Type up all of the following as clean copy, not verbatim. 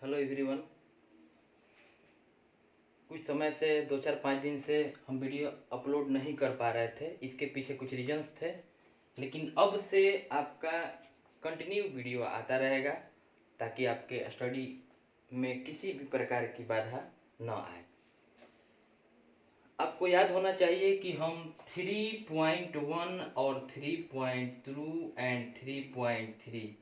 Hello everyone. कुछ समय से 2 4 5 दिन से हम वीडियो अपलोड नहीं कर पा रहे थे। इसके पीछे कुछ रीजंस थे, लेकिन अब से आपका कंटिन्यू वीडियो आता रहेगा ताकि आपके स्टडी में किसी भी प्रकार की बाधा न आए। आपको याद होना चाहिए कि हम 3.1 और 3.2 एंड 3.3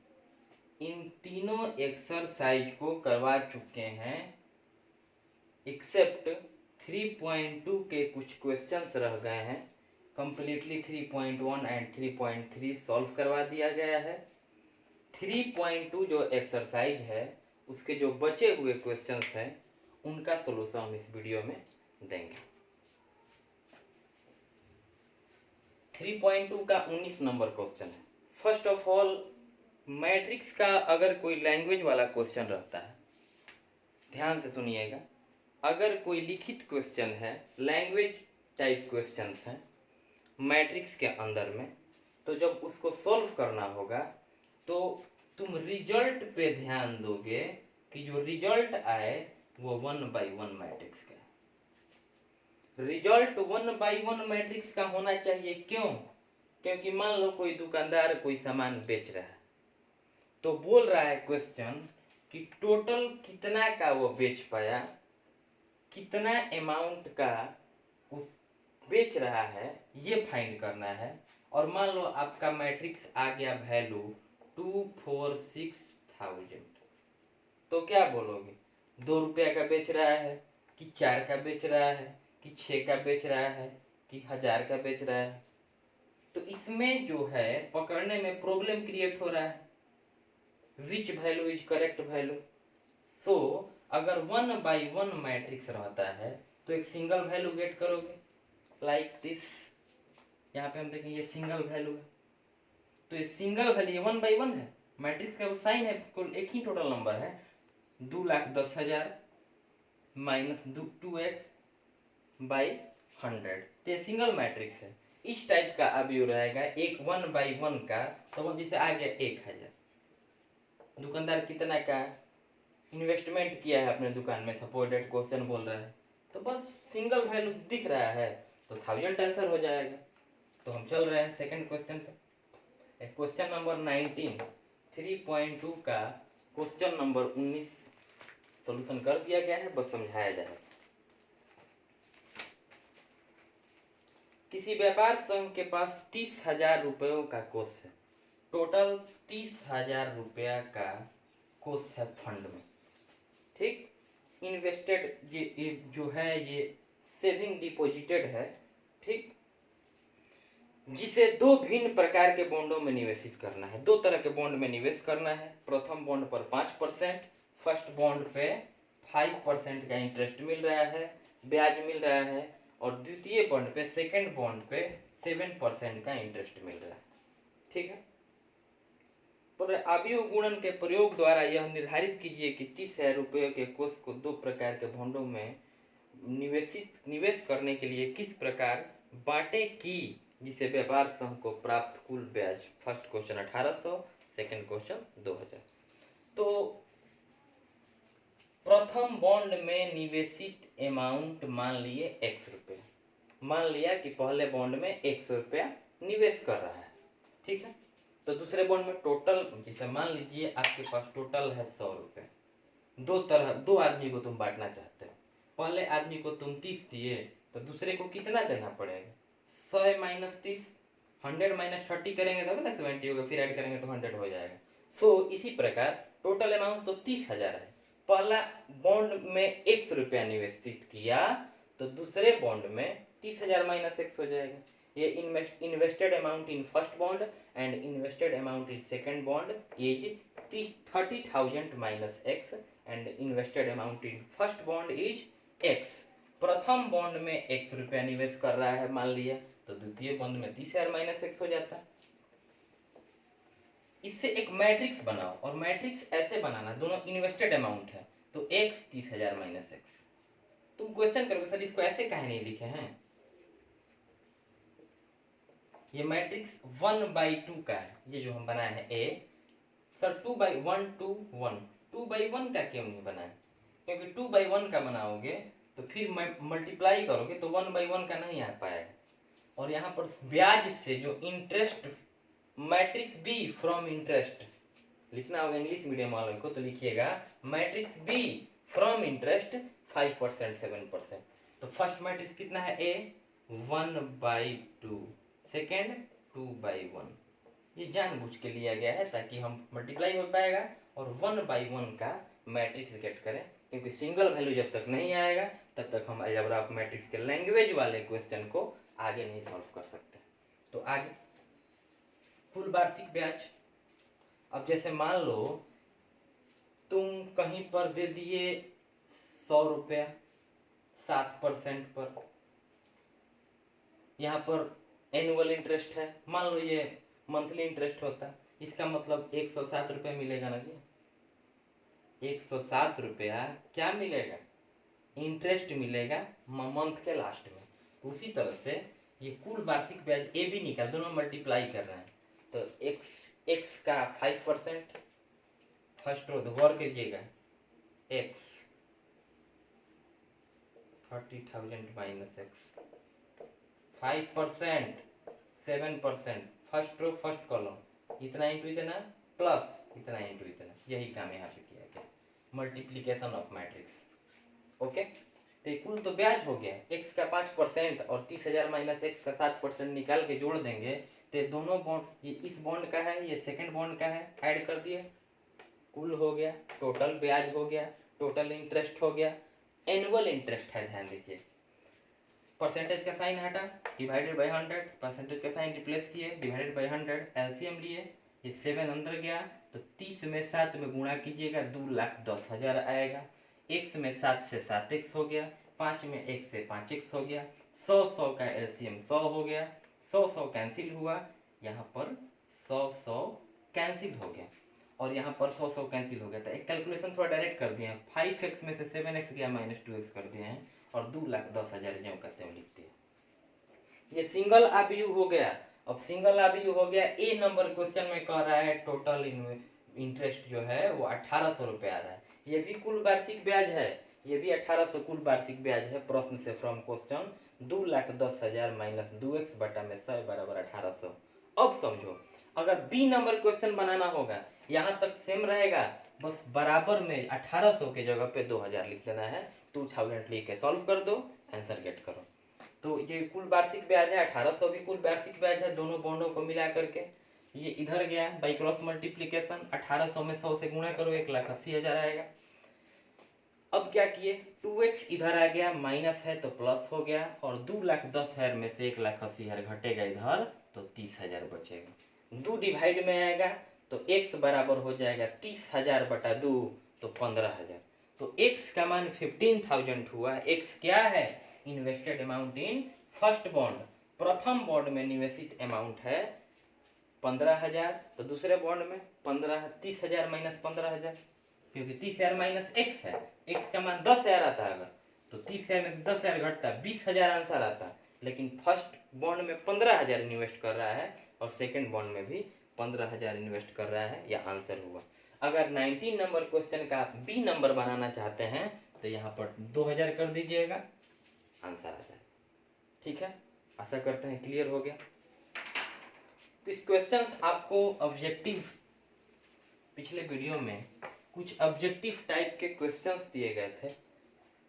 इन तीनों एक्सरसाइज को करवा चुके हैं, एक्सेप्ट 3.2 के कुछ क्वेश्चंस रह गए हैं। कंप्लीटली 3.1 एंड 3.3 सॉल्व करवा दिया गया है। 3.2 जो एक्सरसाइज है उसके जो बचे हुए क्वेश्चंस हैं उनका सॉल्यूशन हम इस वीडियो में देंगे। 3.2 का 19 नंबर क्वेश्चन है। फर्स्ट ऑफ ऑल, मैट्रिक्स का अगर कोई लैंग्वेज वाला क्वेश्चन रहता है, ध्यान से सुनिएगा। अगर कोई लिखित क्वेश्चन है, लैंग्वेज टाइप क्वेश्चंस हैं मैट्रिक्स के अंदर में, तो जब उसको सॉल्व करना होगा तो तुम रिजल्ट पे ध्यान दोगे कि जो रिजल्ट आए वो 1/1 मैट्रिक्स का रिजल्ट 1/1 मैट्रिक्स का होना चाहिए। क्यों? क्योंकि मान लो कोई दुकानदार कोई सामान बेच रहा है, तो बोल रहा है क्वेश्चन कि टोटल कितना का वो बेच पाया, कितना अमाउंट का उस बेच रहा है, ये फाइंड करना है। और मान लो आपका मैट्रिक्स आ गया वैल्यू 246,000, तो क्या बोलोगे? 2 रुपया का बेच रहा है कि 4 का बेच रहा है कि 6 का बेच रहा है कि 1000 का बेच रहा है? तो इसमें जो है पकड़ने में प्रॉब्लम क्रिएट हो रहा है। Which value is correct value? So अगर 1/1 मैट्रिक्स रहता है तो एक सिंगल वैल्यू गेट करोगे, लाइक दिस। यहाँ पे हम देखेंगे सिंगल वैल्यू है, तो ये सिंगल वैल्यू 1/1 है। मैट्रिक्स का साइन है, कुल एक ही टोटल नंबर है, 2,10,000 माइनस 2x/100। तो ये सिंगल मैट्रिक्स है। इस टाइप का अब यू रहेगा एक 1/1 का, तो जैसे आ गया 1000। दुकानदार कितना का इन्वेस्टमेंट किया है अपने दुकान में, सपोर्टेड क्वेश्चन बोल रहा है, तो बस सिंगल वैल्यू दिख रहा है तो 1000 आंसर हो जाएगा। तो हम चल रहे हैं सेकंड क्वेश्चन पे। क्वेश्चन नंबर 19, 3.2 का क्वेश्चन नंबर 19 सॉल्यूशन कर दिया गया है, बस समझाया जाए। किसी व्यापार संघ के पास 30,000 रुपयों का कोष है। टोटल 30,000 रुपया का कोष है फंड में, ठीक। इन्वेस्टेड ये जो है ये सेविंग डिपॉजिटेड है, ठीक, जिसे दो भिन्न प्रकार के बॉन्डों में निवेशित करना है। दो तरह के बॉन्ड में निवेश करना है। प्रथम बॉन्ड पर 5%, फर्स्ट बॉन्ड पे 5% का इंटरेस्ट मिल रहा है, ब्याज मिल रहा है, और द्वितीय बॉन्ड पे, सेकेंड बॉन्ड पे 7% का इंटरेस्ट मिल रहा है, ठीक है। पर आव्यूह गुणन के प्रयोग द्वारा यह निर्धारित कीजिए कि 30,000 रुपये के कोष को दो प्रकार के बॉन्डों में निवेश करने के लिए किस प्रकार बांटे की जिसे व्यापार संघ को प्राप्त कुल ब्याज। First question 1800, second question 2000। तो प्रथम बॉन्ड में निवेशित अमाउंट मान लिए x रुपये। मान लिया कि पहले बॉन्ड में 100 रुपया निवेश कर रहा है, ठीक है। तो दूसरे बॉन्ड में टोटल, जैसे मान लीजिए आपके पास टोटल है 100 रुपये। दो आदमी को तुम बांटना चाहते हो। पहले आदमी को तुम 30 दिए, तो दूसरे को कितना देना पड़ेगा? 100 माइनस 30, 100 माइनस 30 करेंगे तब ना 70 होगा, फिर ऐड करेंगे तो 100 हो जाएगा। सो इसी प्रकार टोटल अमाउंट तो 30,000 है। पहला बॉन्ड में 100 रुपया निवेशित किया, तो दूसरे बॉन्ड में 30,000 माइनस 100 हो जाएगा। ये invested amount in first bond and invested amount in second bond is 30,000 minus x and invested amount in first bond is x। प्रथम बॉन्ड में 100 रुपया निवेश कर रहा है मान लिया, तो द्वितीय बॉन्ड में 30,000 माइनस 100 हो जाता है। इससे एक मैट्रिक्स बनाओ, और मैट्रिक्स ऐसे बनाना, दोनों इन्वेस्टेड अमाउंट है, तो x 30,000 माइनस x। तुम क्वेश्चन करोगे सर इसको ऐसे काहे नहीं लिखे हैं? ये मैट्रिक्स 1/2 का है, ये जो हम बनाए हैं A। सर 2/1 2/1 का क्यों नहीं बनाए? क्योंकि 2/1 का बनाओगे तो फिर मल्टीप्लाई करोगे तो 1/1 का नहीं आ पाएगा। और यहाँ पर ब्याज से जो interest, matrix B from interest लिखना होगा इंग्लिश मीडियम वालों को, तो लिखिएगा मैट्रिक्स बी फ्रॉम इंटरेस्ट 5% 7%। तो फर्स्ट मैट्रिक्स कितना है? ए 1/2, सेकेंड 2/1। ये जानबूझ के लिया गया है ताकि हम मल्टीप्लाई हो पाएगा और 1/1 का मैट्रिक्स गेट करें, क्योंकि सिंगल वैल्यू जब तक नहीं आएगा तब तक हम अलजेब्रा ऑफ मैट्रिक्स के लैंग्वेज वाले क्वेश्चन को आगे नहीं सॉल्व कर सकते। तो आगे कुल वार्षिक ब्याज। अब जैसे मान लो तुम कहीं पर दे दिए 100 रुपया 7% पर, यहाँ पर एनुअल इंटरेस्ट है, मान लो ये मंथली इंटरेस्ट होता है, इसका मतलब 107 रुपया मिलेगा ना जी। 107 रुपया क्या मिलेगा? इंटरेस्ट मिलेगा मंथ के लास्ट में। उसी तरह से ये कुल वार्षिक ब्याज ए भी निकाल, दोनों मल्टीप्लाई कर रहे हैं, तो एक्स का 5%, फर्स्ट रो गौर कीजिएगा, X 30,000 minus X 5% 7%, first row first column, इतना इंटू इतना प्लस इतना इंटू इतना, यही काम यहाँ पे किया गया, मल्टीप्लीकेशन ऑफ मैट्रिक्स। ओके, तो कुल तो ब्याज हो गया, एक्स का 5% और 30,000 माइनस एक्स का 7% निकाल के जोड़ देंगे तो दोनों बॉन्ड, ये इस बॉन्ड का है, ये सेकंड बॉन्ड का है, ऐड कर दिए, कुल हो गया, टोटल ब्याज हो गया, टोटल इंटरेस्ट हो गया, एनुअल इंटरेस्ट है, ध्यान दीजिए। परसेंटेज का साइन हटा, डिवाइडेड बाय 100, परसेंटेज का साइन रिप्लेस किए, डिवाइडेड बाय 100, एलसीएम लिए, ये 7 अंदर गया तो 30 में 7 में गुणा कीजिएगा 2,10,000 आएगा। x में 7 से 7x हो गया, 5 में 1 से 5x हो गया, 100 का एलसीएम 100 हो गया, 100 कैंसिल हुआ, यहाँ पर 100 कैंसिल हो गया और यहाँ पर 100 कैंसिल हो गया। तो एक कैलकुलेशन थोड़ा डायरेक्ट कर दिए हैं, 5x में से 7x गया -2x कर दिए हैं और 2,10,000 जो कहते हैं लिखते हैं। ये सिंगल आबीयू हो गया। अब सिंगल आबीयू हो गया, ए नंबर क्वेश्चन में कह रहा है टोटल इंटरेस्ट जो है वो 1,800 रुपये आ रहा है, ये भी कुल वार्षिक ब्याज है, ये भी 1,800 कुल वार्षिक ब्याज है। प्रश्न से फ्रॉम क्वेश्चन 2,10,000 माइनस 2x बटा में 100 बराबर 1,800। अब समझो, अगर बी नंबर क्वेश्चन बनाना होगा, यहाँ तक सेम रहेगा, बस बराबर में 1,800 के जगह पे 2,000 लिख लेना है, 2000 लिख के सॉल्व कर दो, आंसर गेट करो। तो ये कुल वार्षिक ब्याज है, 1,800 भी कुल वार्षिक ब्याज है, दोनों बॉन्डों को मिला करके ये इधर गया बाई क्रॉस मल्टीप्लीकेशन, 1,800 में 100 से गुणा करो 1,80,000 आएगा। अब क्या किए, 2x इधर आ गया, माइनस है तो प्लस हो गया और 2,10,000 में से 1,80,000 घटेगा इधर तो 30,000 बचेगा। 2 डिवाइड में आएगा तो x बराबर हो जाएगा 30,000 बटा 2 तो 15,000। तो x का मान 15,000 हुआ। x क्या है? Invested amount in first bond, प्रथम बॉन्ड में निवेशित अमाउंट है 15,000, तो दूसरे बॉन्ड में 30,000 माइनस 15,000, क्योंकि 30,000 माइनस एक्स है, एक्स का मान 10,000 आता है, अगर तो 30,000 में से 10,000 घटता 20,000 आंसर आता। लेकिन फर्स्ट बॉन्ड में 15,000 इन्वेस्ट कर रहा है और सेकंड बॉन्ड में भी 15,000 इन्वेस्ट कर रहा है, यह आंसर हुआ। अगर 19 नंबर क्वेश्चन का आप बी नंबर बनाना चाहते हैं तो यहाँ पर 2,000 कर दीजिएगा, आंसर आ जाए। ठीक है, आशा करते हैं क्लियर हो गया। इस क्वेश्चंस आपको ऑब्जेक्टिव, पिछले वीडियो में कुछ ऑब्जेक्टिव टाइप के क्वेश्चंस दिए गए थे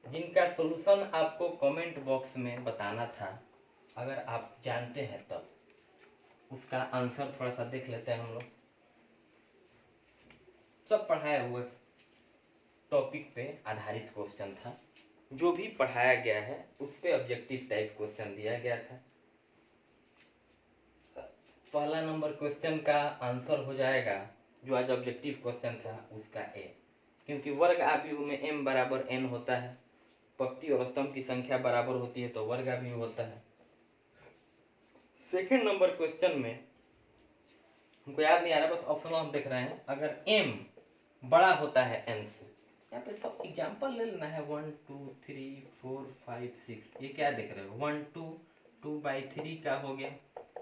जिनका सॉल्यूशन आपको कमेंट बॉक्स में बताना था। अगर आप जानते हैं तब उसका आंसर थोड़ा सा देख लेते हैं हम लोग। सब पढ़ाए हुए टॉपिक पे आधारित क्वेश्चन था, जो भी पढ़ाया गया है उस पे ऑब्जेक्टिव टाइप क्वेश्चन दिया गया था। पहला नंबर क्वेश्चन का आंसर हो जाएगा, जो आज ऑब्जेक्टिव क्वेश्चन था उसका ए, क्योंकि वर्ग आव्यूह में m बराबर n होता है, पंक्ति और स्तंभ की संख्या बराबर होती है तो वर्ग आव्यूह होता है। सेकंड नंबर क्वेश्चन में हमको याद नहीं आ रहा, बस ऑप्शन हम देख रहे हैं, अगर m बड़ा होता है n से, यहाँ पे सब एग्जाम्पल ले लेना है, 1 2 3 4 5 6, ये क्या देख रहे हो, 1 2 2/3 का हो गया,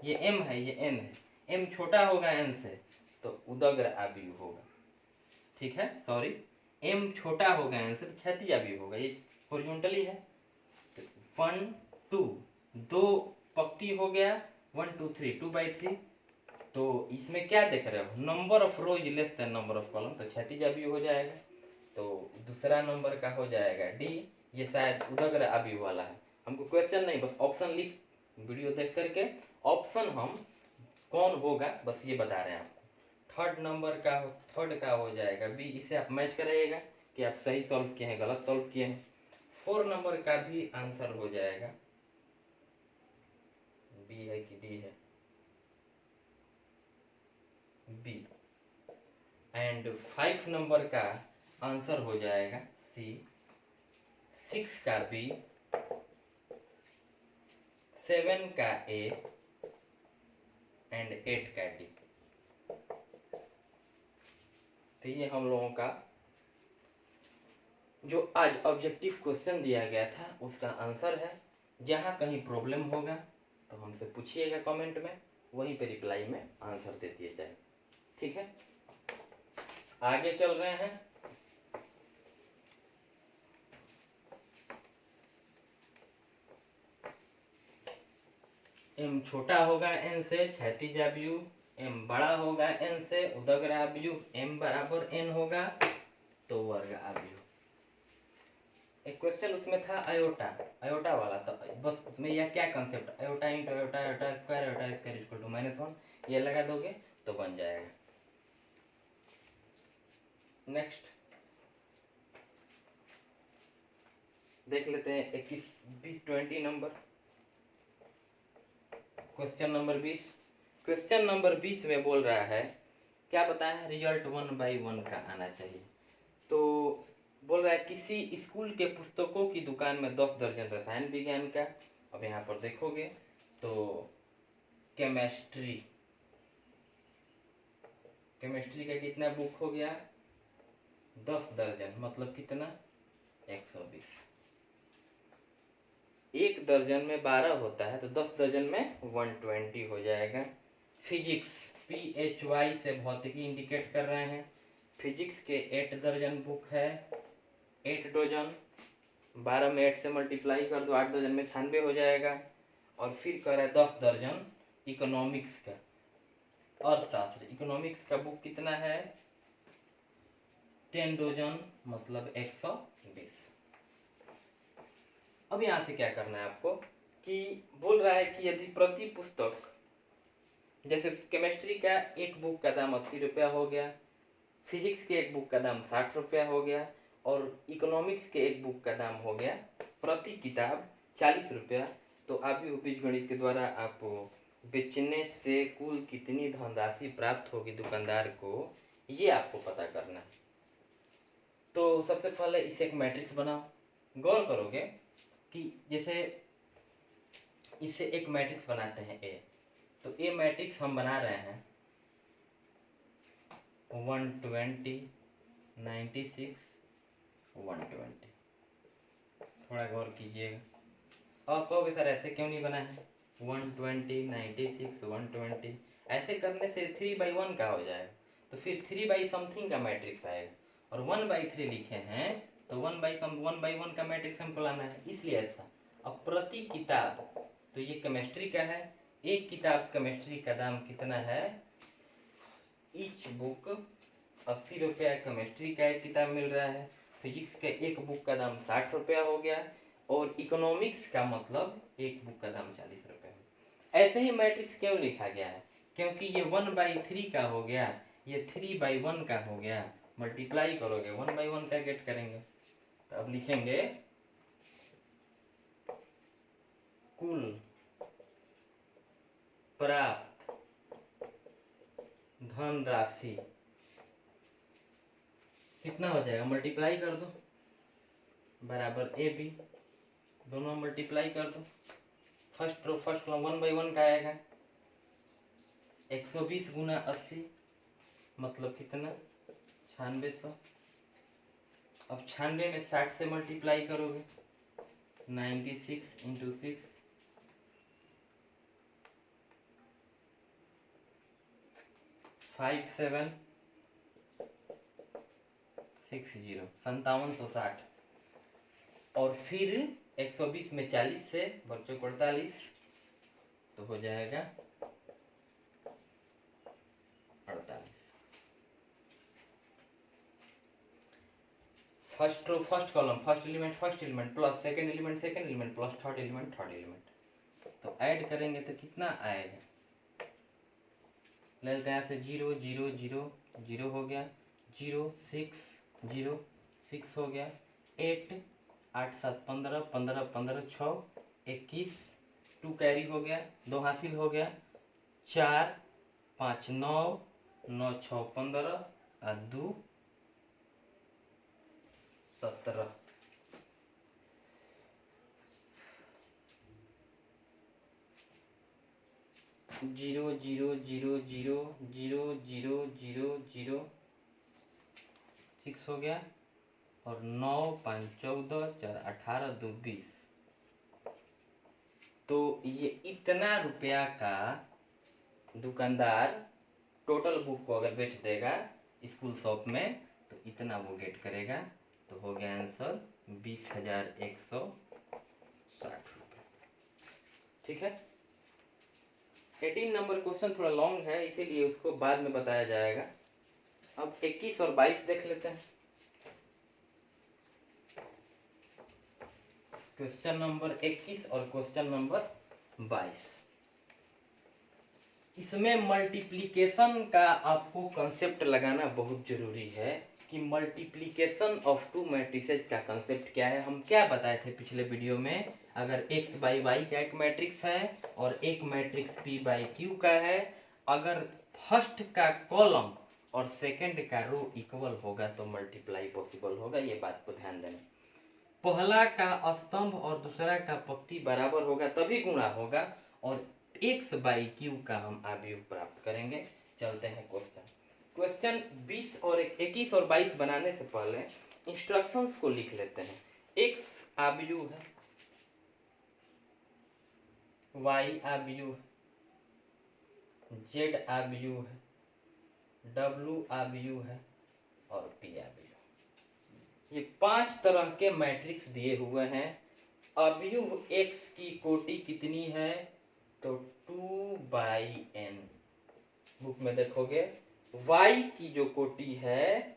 ये m है ये n है, m छोटा होगा n से तो उदग्र आव्यूह होगा। ठीक है, सॉरी, m छोटा होगा n से तो क्षैतिज आव्यूह होगा, ये हॉरिजॉन्टली है। 1 2 दो पंक्ति हो गया, 1 2 3 2/3। तो इसमें क्या देख रहे हो, number of row is less than number of column, तो क्षैतिज आव्यूह हो जाएगा। तो दूसरा नंबर का हो जाएगा डी, ये शायद उदग्र आव्यूह वाला है। हमको क्वेश्चन नहीं, बस ऑप्शन लिख वीडियो देख करके ऑप्शन हम कौन होगा बस ये बता रहे हैं आपको। थर्ड का हो जाएगा बी, इसे आप मैच कराइएगा कि आप सही सॉल्व किए हैं गलत सॉल्व किए हैं। 4 नंबर का भी आंसर हो जाएगा बी है कि डी है, बी। एंड 5 नंबर का आंसर हो जाएगा सी, 6 का बी, 7 का ए एंड 8 का डी। तो ये हम लोगों का जो आज ऑब्जेक्टिव क्वेश्चन दिया गया था उसका आंसर है। जहाँ कहीं प्रॉब्लम होगा तो हमसे पूछिएगा कमेंट में, वहीं पे रिप्लाई में आंसर दे दिया जाए। ठीक है, आगे चल रहे हैं। m छोटा होगा n से क्षैतिज आव्यूह, m बड़ा होगा n से उदग्र आव्यूह, m बराबर n होगा तो वर्ग आव्यूह। एक क्वेश्चन उसमें था अयोटा वाला, तो बस उसमें यह क्या concept, iota into iota, iota square equal to -1, ये लगा दोगे तो बन जाएगा। नेक्स्ट देख लेते हैं 20 number, question number 20। Question number 20 में बोल रहा है, क्या बताया, रिजल्ट 1/1 का आना चाहिए। तो बोल रहा है किसी स्कूल के पुस्तकों की दुकान में 10 दर्जन रसायन विज्ञान का, अब यहाँ पर देखोगे तो केमिस्ट्री का कितना बुक हो गया, 10 दर्जन, मतलब कितना 120। एक दर्जन में 12 होता है तो 10 दर्जन में 120 हो जाएगा। फिजिक्स PHY से भौतिकी इंडिकेट कर रहे हैं, फिजिक्स के 8 दर्जन बुक है, 8 डजन, 12 में 8 से मल्टीप्लाई कर दो, 8 दर्जन में 96 हो जाएगा। और फिर कह रहा है 10 दर्जन इकोनॉमिक्स का, अर्थशास्त्र इकोनॉमिक्स का बुक कितना है, 10 डजन, मतलब 120। अब यहाँ से क्या करना है आपको कि बोल रहा है कि यदि प्रति पुस्तक, जैसे केमिस्ट्री का एक बुक का दाम 80 रुपया हो गया, फिजिक्स के एक बुक का दाम 60 रुपया हो गया, और इकोनॉमिक्स के एक बुक का दाम हो गया प्रति किताब 40 रुपया, तो आप भी बीजगणित के द्वारा आप बेचने से कुल कितनी धनराशि प्राप्त होगी दुकानदार को, ये आपको पता करना है। तो सबसे पहले इसे एक मैट्रिक्स बनाओ। गौर करोगे कि जैसे इससे एक मैट्रिक्स बनाते हैं ए, तो ए मैट्रिक्स हम बना रहे हैं 120 96 120। थोड़ा गौर कीजिएगा। आप कहोगे सर ऐसे क्यों नहीं बना है, 120 96 120, ऐसे करने से 3/1 का हो जाएगा, तो फिर 3 समथिंग का मैट्रिक्स आएगा, और 1/3 लिखे हैं तो 1/1 का मैट्रिक्स हमको लाना है, इसलिए ऐसा। अब प्रति किताब, तो ये केमिस्ट्री का है, एक किताब केमिस्ट्री का दाम कितना है, ईच बुक 80 रुपया केमिस्ट्री का एक किताब मिल रहा है, फिजिक्स के एक बुक का दाम 60 रुपया हो गया, और इकोनॉमिक्स का मतलब एक बुक का दाम 40 रुपया हो। ऐसे ही मैट्रिक्स क्यों लिखा गया है, क्योंकि ये 1/3 का हो गया, ये 3/1 का हो गया, मल्टीप्लाई करोगे 1/1 का गेट करेंगे, तो अब लिखेंगे कुल प्राप्त धनराशि कितना हो जाएगा, मल्टीप्लाई कर दो, बराबर AB, दोनों मल्टीप्लाई कर दो, फर्स्ट 1/1 का आएगा 120 गुना 80, मतलब कितना 9600। अब 96 में 60 से मल्टीप्लाई करोगे 96 × 6, 5760 5760 और फिर 120 में 40 से बच्चों को 48 तो हो जाएगा 48। First column first element plus second element plus third element तो ऐड करेंगे तो कितना आएगा, ले लेते हैं यहाँ से 0 0 0 0 हो गया, 0 6 0 6 हो गया, 8 8 7 15 15 15 6 21 2 कैरी हो गया, 2 हासिल हो गया, 4 5 9 9 6 15 और 2 17। Zero zero zero zero zero zero zero zero 6 हो गया और 9 5 14 4 18 2 20। तो ये इतना रुपया का दुकानदार टोटल बुक को अगर बेच देगा स्कूल शॉप में तो इतना वो गेट करेगा। तो हो गया आंसर 20,160 रुपये। ठीक है, 18 नंबर क्वेश्चन थोड़ा लॉन्ग है इसीलिए उसको बाद में बताया जाएगा। अब 21 और 22 देख लेते हैं। क्वेश्चन नंबर 21 और क्वेश्चन नंबर 22, इसमें मल्टीप्लिकेशन का आपको कंसेप्ट लगाना बहुत जरूरी है कि मल्टीप्लिकेशन ऑफ टू मैट्रिसेस का कंसेप्ट क्या है। हम क्या बताए थे पिछले वीडियो में, अगर x बाई वाई का एक मैट्रिक्स है और एक मैट्रिक्स p बाई क्यू का है, अगर फर्स्ट का कॉलम और सेकंड का रो इक्वल होगा तो मल्टीप्लाई पॉसिबल होगा। ये बात को ध्यान देना। पहला का स्तंभ और दूसरा का पंक्ति बराबर होगा तभी गुणा होगा और x बाई क्यू का हम आव्यूह प्राप्त करेंगे। चलते हैं क्वेश्चन 20 और 21 और 22 बनाने से पहले इंस्ट्रक्शंस को लिख लेते हैं। x आव्यूह है, y आव्यूह है, z आव्यूह है, w आव्यूह है और p आव्यूह। ये 5 तरह के मैट्रिक्स दिए हुए हैं। आव्यूह x की कोटि कितनी है तो 2/n। बुक में देखोगे y की जो कोटि है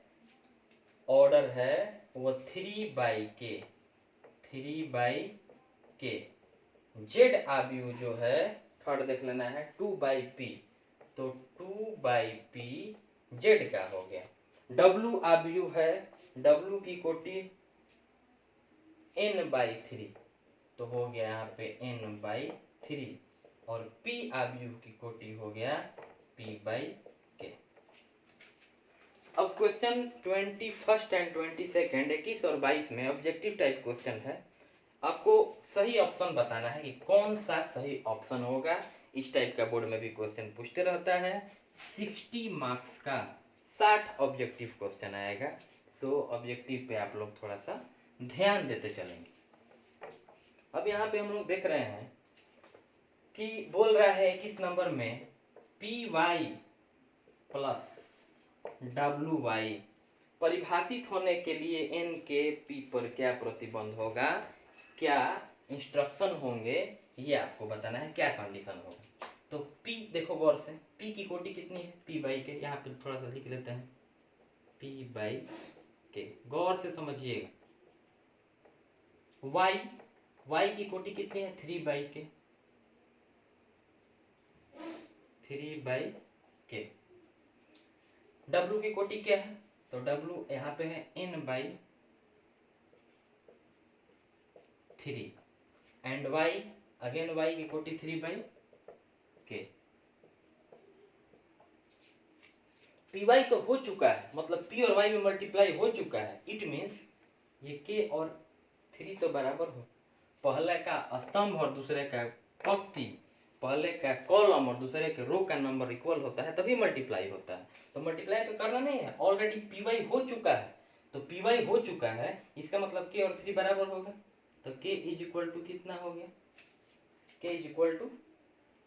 ऑर्डर है वो 3/k 3/k। z आव्यूह जो है थर्ड देख लेना है 2/p तो 2/p z का हो गया। w आव्यूह है, w की कोटि n/3 तो हो गया यहाँ पे n/3 और p आव्यूह की कोटि हो गया p/k। अब क्वेश्चन 21 एंड 22 21 और 22 में ऑब्जेक्टिव टाइप क्वेश्चन है। आपको सही ऑप्शन बताना है कि कौन सा सही ऑप्शन होगा। इस टाइप का बोर्ड में भी क्वेश्चन पूछते रहता है। 60 मार्क्स का 60 ऑब्जेक्टिव क्वेश्चन आएगा। सो ऑब्जेक्टिव पे आप लोग थोड़ा सा ध्यान देते चलेंगे। अब यहाँ पे हम लोग देख रहे हैं कि बोल रहा है 21 नंबर में P Y plus W Y परिभाषित होने के लिए एन के पी पर क्या प्रतिबंध होगा, क्या इंस्ट्रक्शन होंगे, ये आपको बताना है, क्या कंडीशन होगा। तो P देखो गौर से, P की कोटि कितनी है P/k, यहाँ पे थोड़ा सा लिख लेते हैं P/k, गौर से समझिएगा। y की कोटि कितनी है 3/k 3/k। W की कोटि क्या है तो W यहाँ पे है n/3 and y again y की कोटि 3/k। py तो हो चुका है, मतलब p और y में मल्टीप्लाई हो चुका है। इट मीन्स ये k और 3 तो बराबर हो। पहले का स्तंभ और दूसरे का पंक्ति, पहले का कॉलम और दूसरे के रो का नंबर इक्वल होता है तभी मल्टीप्लाई होता है। तो मल्टीप्लाई पे करना नहीं है, ऑलरेडी py हो चुका है। तो py हो चुका है इसका मतलब k और 3 बराबर होगा। तो k इज इक्वल टू कितना हो गया, k इज इक्वल टू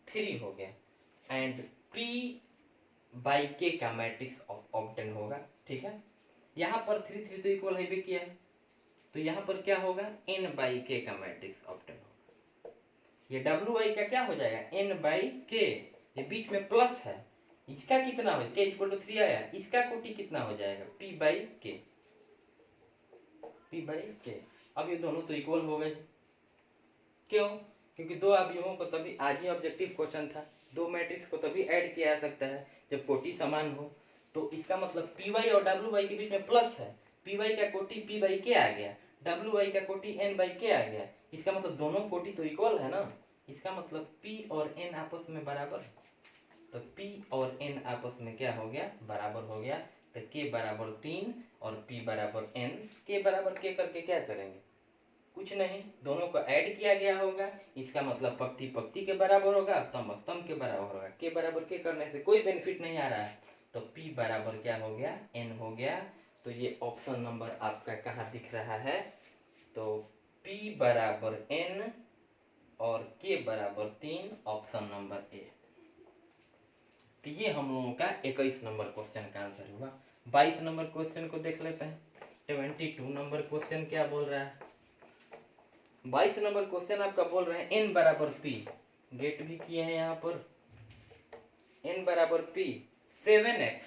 3 हो गया एंड p बाई के का मैट्रिक्स ऑब्टेन होगा। ठीक है, यहाँ पर 3 3 तो इक्वल है भी किया है, तो यहाँ पर क्या होगा, n बाई के का मैट्रिक्स ऑब्टेन होगा। ये डब्ल्यू आई का क्या हो जाएगा, n बाई के, ये बीच में प्लस है, इसका कितना हो, k इक्वल टू 3 आया, इसका कोटि कितना हो जाएगा, p बाई के, p बाई के। अब ये दोनों तो इक्वल हो गए, क्यों, क्योंकि दो अवयवों को तभी, आज ही ऑब्जेक्टिव क्वेश्चन था, दो मैट्रिक्स को तभी ऐड किया जा सकता है जब कोटि समान हो। तो इसका मतलब पी वाई और डब्ल्यू वाई के बीच में प्लस है, पी वाई का कोटि पी बाई के आ गया, डब्ल्यू वाई का कोटि एन बाई के आ गया, इसका मतलब दोनों कोटि तो इक्वल है ना, इसका मतलब पी और एन आपस में बराबर है, तो पी और एन आपस में क्या हो गया, बराबर हो गया। तो के बराबर 3 और पी बराबर एन, के बराबर के करके क्या करेंगे, कुछ नहीं, दोनों को ऐड किया गया होगा, इसका मतलब पंक्ति पंक्ति के बराबर होगा, स्तंभ स्तंभ के बराबर होगा, के बराबर के करने से कोई बेनिफिट नहीं आ रहा है, तो P बराबर क्या हो गया, N हो गया। तो ये ऑप्शन नंबर आपका कहाँ दिख रहा है, तो P बराबर N और K बराबर 3, ऑप्शन नंबर ए। तो ये हम लोगों का 21 नंबर क्वेश्चन का आंसर हुआ। 22 नंबर क्वेश्चन को देख लेते हैं। 22 नंबर क्वेश्चन क्या बोल रहा है, 22 नंबर क्वेश्चन आपका बोल रहे हैं n बराबर p, गेट भी किए हैं यहाँ पर, n बराबर p 7x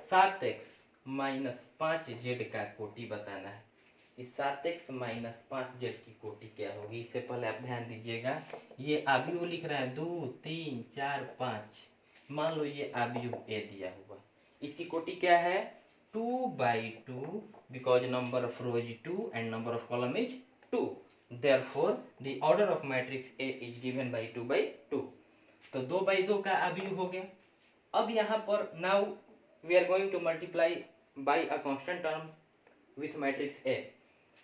7x minus 5z का कोटि बताना है। इस 7x माइनस 5z की कोटि क्या होगी, इससे पहले आप ध्यान दीजिएगा, ये आव्यूह लिख रहा है 2 3 4 5, मान लो ये आव्यूह a दिया हुआ, इसकी कोटि क्या है 2/2, because number of row is 2 and number of column is 2, therefore the order of matrix A is given by 2/2, तो 2/2 का अवयव हो गया। अब यहाँ पर now we are going to multiply by a constant term with matrix A।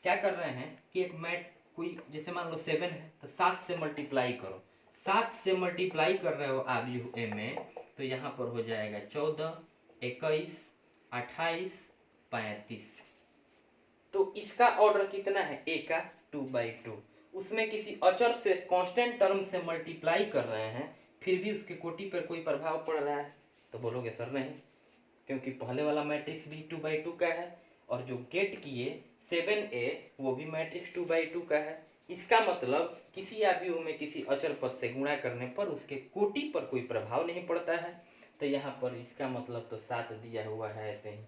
क्या कर रहे हैं कि एक मैट कोई जैसे मान लो 7 है तो 7 से मल्टीप्लाई करो, 7 से मल्टीप्लाई कर रहे हो अवयव A में, तो यहाँ पर हो जाएगा 14 21 28 35, तो इसका ऑर्डर कितना है ए का 2/2, उसमें किसी अचर से कांस्टेंट टर्म से मल्टीप्लाई कर रहे हैं, फिर भी उसके कोटि पर कोई प्रभाव पड़ रहा है, तो बोलोगे सर नहीं, क्योंकि पहले वाला मैट्रिक्स भी 2/2 का है, और जो गेट किए 7a वो भी मैट्रिक्स 2/2 का है, इसका मतलब किसी अवयव में किसी अचर पद से गुणा करने पर उसके कोटि पर कोई प्रभाव नहीं पड़ता है। तो यहाँ पर इसका मतलब तो 7 दिया हुआ है, ऐसे ही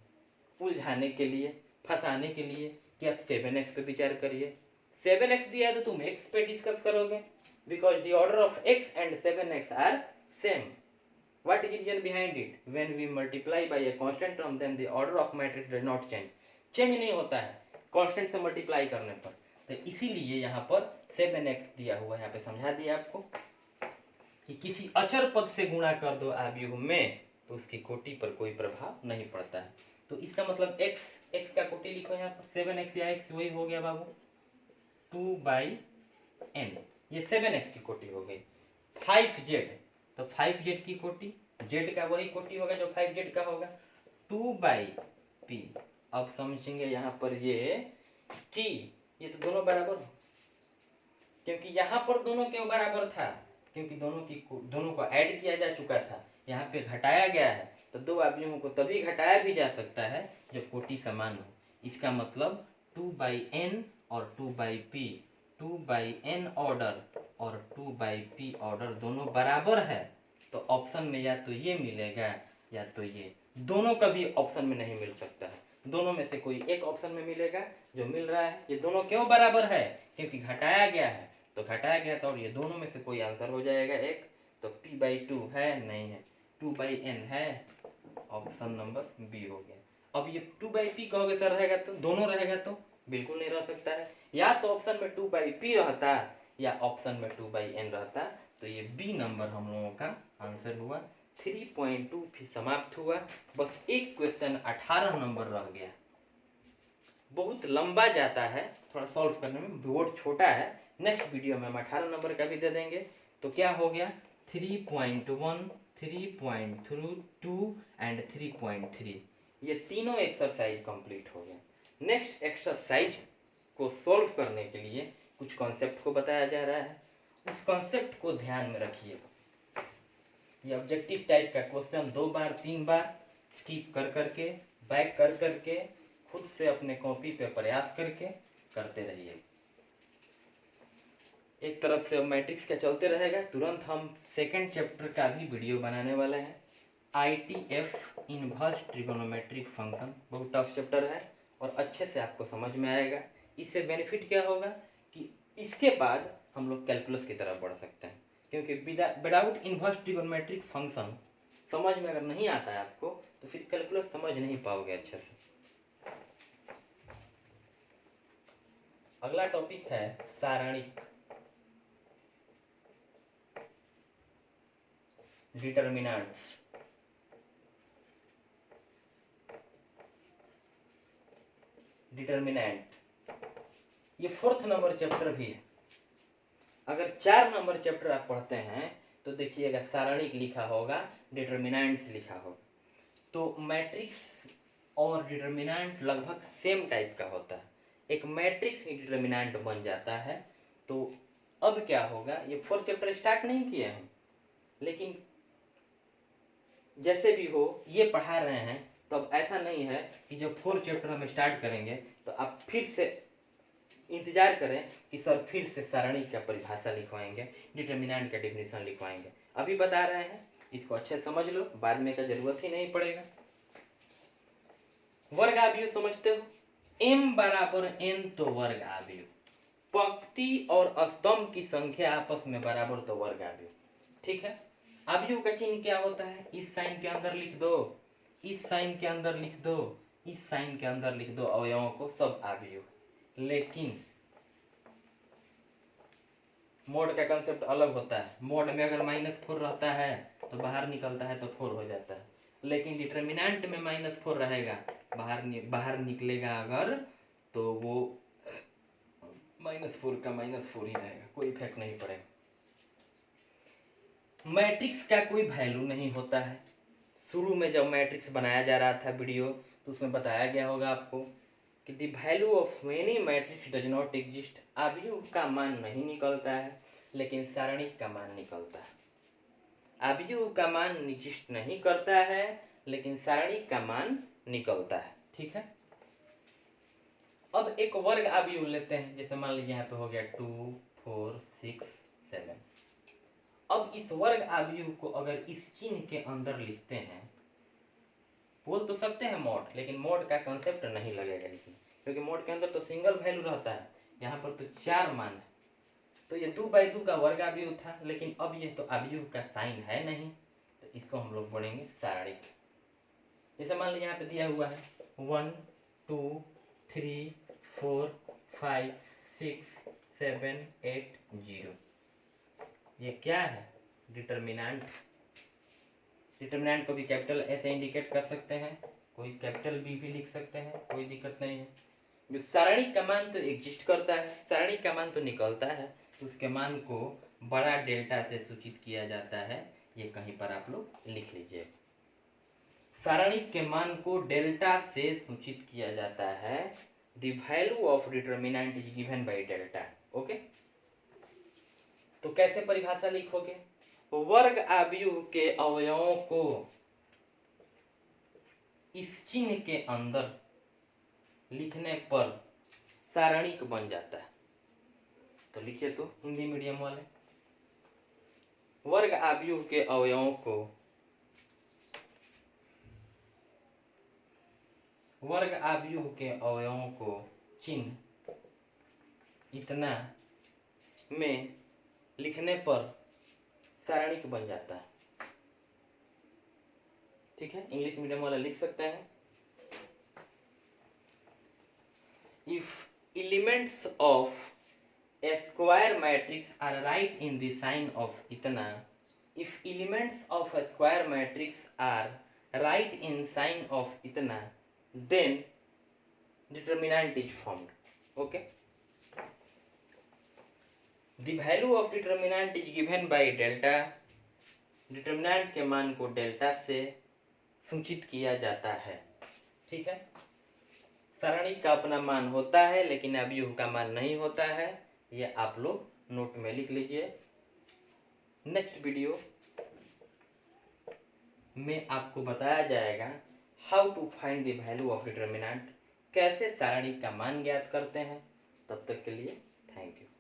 उलझाने के लिए, फंसाने के लिए कि आप 7x पे विचार करिए, 7x दिया है तो तुम x पे डिस्कस करोगे, because the order of x and 7x are same. What is reason behind it, when we multiply by a constant term then the order of matrix does not change, change नहीं होता है constant से multiply करने पर, तो इसीलिए यहाँ पर 7x दिया हुआ है। यहाँ पे समझा दिया आपको कि किसी अचर पद से गुणा कर दो अवयव में तो उसकी कोटि पर कोई प्रभाव नहीं पड़ता है, तो इसका मतलब x का कोटि लिखो यहाँ पर, 7x या x वही हो गया बाबू 2/n, ये 7x की कोटि हो गई। 5z, तो 5z की कोटि, z का वही कोटि होगा जो 5z का होगा, 2/p। अब समझेंगे यहाँ पर ये कि ये तो दोनों बराबर हो, क्योंकि यहाँ पर दोनों क्यों बराबर था, क्योंकि दोनों को ऐड किया जा चुका था, यहाँ पे घटाया गया है, तो दो अवयवों को तभी घटाया भी जा सकता है जब कोटि समान हो। इसका मतलब 2/n और 2/p, 2/n ऑर्डर और 2/p ऑर्डर दोनों बराबर है, तो ऑप्शन में या तो ये मिलेगा या तो ये, दोनों कभी ऑप्शन में नहीं मिल सकता है, दोनों में से कोई एक ऑप्शन में मिलेगा जो मिल रहा है। ये दोनों क्यों बराबर है, क्योंकि घटाया गया है, तो घटाया गया तो, और ये दोनों में से कोई आंसर हो जाएगा एक, तो p/2 है नहीं है, 2/n है, ऑप्शन नंबर बी हो गया। अब ये 2/p कहोगे सर रहेगा तो, दोनों रहेगा तो बिल्कुल नहीं रह सकता है, या तो ऑप्शन में 2/p रहता या ऑप्शन में 2/n रहता, तो ये बी नंबर हम लोगों का आंसर हुआ। 3.2 भी समाप्त हुआ, बस एक क्वेश्चन 18 नंबर रह गया, बहुत लंबा जाता है थोड़ा सॉल्व करने में, बोर्ड छोटा है, नेक्स्ट वीडियो में हम 18 नंबर का भी दे देंगे। तो क्या हो गया 3.1 3.2 एंड 3.3, ये तीनों एक्सरसाइज कंप्लीट हो गए। नेक्स्ट एक्सरसाइज को सॉल्व करने के लिए कुछ कॉन्सेप्ट को बताया जा रहा है, उस कॉन्सेप्ट को ध्यान में रखिए। ये ऑब्जेक्टिव टाइप का क्वेश्चन 2 बार 3 बार स्किप कर करके बैक कर करके खुद से अपने कॉपी पे प्रयास करके करते रहिए। एक तरफ से अब मैट्रिक्स का चलते रहेगा, तुरंत हम सेकंड चैप्टर का भी वीडियो बनाने वाले हैं। ITF इनवर्स ट्रिगोनोमेट्रिक फंक्शन बहुत टफ चैप्टर है और अच्छे से आपको समझ में आएगा। इससे बेनिफिट क्या होगा कि इसके बाद हम लोग कैलकुलस की तरफ बढ़ सकते हैं, क्योंकि विदाउट इनवर्स ट्रिगोनोमेट्रिक फंक्शन समझ में अगर नहीं आता है आपको तो फिर कैलकुलस समझ नहीं पाओगे अच्छे से। अगला टॉपिक है सारणिक डिटर्मिनेंट्स। डिटर्मिनेंट ये 4th नंबर चैप्टर भी है। अगर 4 नंबर चैप्टर आप पढ़ते हैं तो देखिएगा सारणिक लिखा होगा, डिटर्मिनेंट्स लिखा होगा। तो मैट्रिक्स और डिटर्मिनेंट लगभग सेम टाइप का होता है। एक मैट्रिक्स ही डिटर्मिनेंट बन जाता है। तो अब क्या होगा, ये 4th चैप्टर स्टार्ट नहीं किए हम, लेकिन जैसे भी हो ये पढ़ा रहे हैं, तो अब ऐसा नहीं है कि जब 4th चैप्टर हम स्टार्ट करेंगे तो आप फिर से इंतजार करें कि सर फिर से सारणी का परिभाषा लिखवाएंगे, डिटर्मिनेंट का डेफिनेशन लिखवाएंगे। अभी बता रहे हैं, इसको अच्छे समझ लो, बाद में का जरूरत ही नहीं पड़ेगा। वर्ग आव्यूह समझते हो, m बराबर n तो वर्ग आव्यूह, पंक्ति और स्तंभ की संख्या आपस में बराबर तो वर्ग आव्यूह। ठीक है, आव्यूह का चिन्ह क्या होता है, इस साइन के अंदर लिख दो, इस साइन के अंदर लिख दो, इस साइन के अंदर लिख दो अवयवों को, सब आव्यूह। लेकिन मोड का कंसेप्ट अलग होता है। मोड में अगर -4 रहता है तो बाहर निकलता है तो 4 हो जाता है, लेकिन डिटर्मिनेंट में -4 रहेगा, बाहर निकलेगा अगर तो वो -4 का -4 ही रहेगा, कोई इफेक्ट नहीं पड़ेगा। मैट्रिक्स का कोई वैल्यू नहीं होता है। शुरू में जब मैट्रिक्स बनाया जा रहा था वीडियो, तो उसमें बताया गया होगा आपको कि the value of many matrix does not exist. आव्यूह का मान नहीं निकलता है, लेकिन सारणिक का मान निकलता है। आव्यूह का मान एग्जिस्ट नहीं करता है, लेकिन सारणिक का मान निकलता है। ठीक है, अब एक वर्ग आव्यूह लेते हैं, जैसे मान लीजिए यहाँ पे हो गया 2 4 6 7। अब इस वर्ग आव्यूह को अगर इस चिन्ह के अंदर लिखते हैं, बोल तो सकते हैं मोड, लेकिन मोड का कंसेप्ट नहीं लगेगा इसमें, क्योंकि मोड के अंदर तो सिंगल वैल्यू रहता है, यहाँ पर तो 4 मान है। तो ये 2/2 का वर्ग आव्यूह था, लेकिन अब ये तो आव्यूह का साइन है नहीं, तो इसको हम लोग बोलेंगे सारणिक। जैसे मान लीजिए यहाँ पे दिया हुआ है 1 2 3 4 5 6 7 8 0। ये क्या है, डिटर्मिनेंट। डिटर्मिनेंट को भी कैपिटल ए से इंडिकेट कर सकते हैं, कोई कैपिटल बी भी लिख सकते हैं, कोई दिक्कत नहीं है। जो सारणिक का मान तो एग्जिस्ट करता है, सारणिक का मान तो निकलता है, तो उसके मान को बड़ा डेल्टा से सूचित किया जाता है। ये कहीं पर आप लोग लिख लीजिए, सारणिक के मान को डेल्टा से सूचित किया जाता है। The value of determinant is given by delta. Okay, तो कैसे परिभाषा लिखोगे, वर्ग आव्यूह के अवयवों को इस चिन्ह के अंदर लिखने पर सारणिक बन जाता है। तो लिखिए तो हिंदी मीडियम वाले, वर्ग आव्यूह के अवयवों को, वर्ग आव्यूह के अवयवों को चिन्ह इतना में लिखने पर सारणिक बन जाता है। ठीक है, इंग्लिश मीडियम वाला लिख सकते हैं, if elements of a square matrix are right in the sign of itna, if elements of a square matrix are right in sign of itna, then determinant is formed. Okay, the value of determinant is given by delta। Determinant के मान को delta से सूचित किया जाता है। ठीक है, सारणिक का अपना मान होता है, लेकिन आव्यूह का मान नहीं होता है, ये आप लोग नोट में लिख लीजिए। नेक्स्ट वीडियो में आपको बताया जाएगा how to find the value of determinant, कैसे सारणी का मान ज्ञात करते हैं। तब तक के लिए थैंक यू।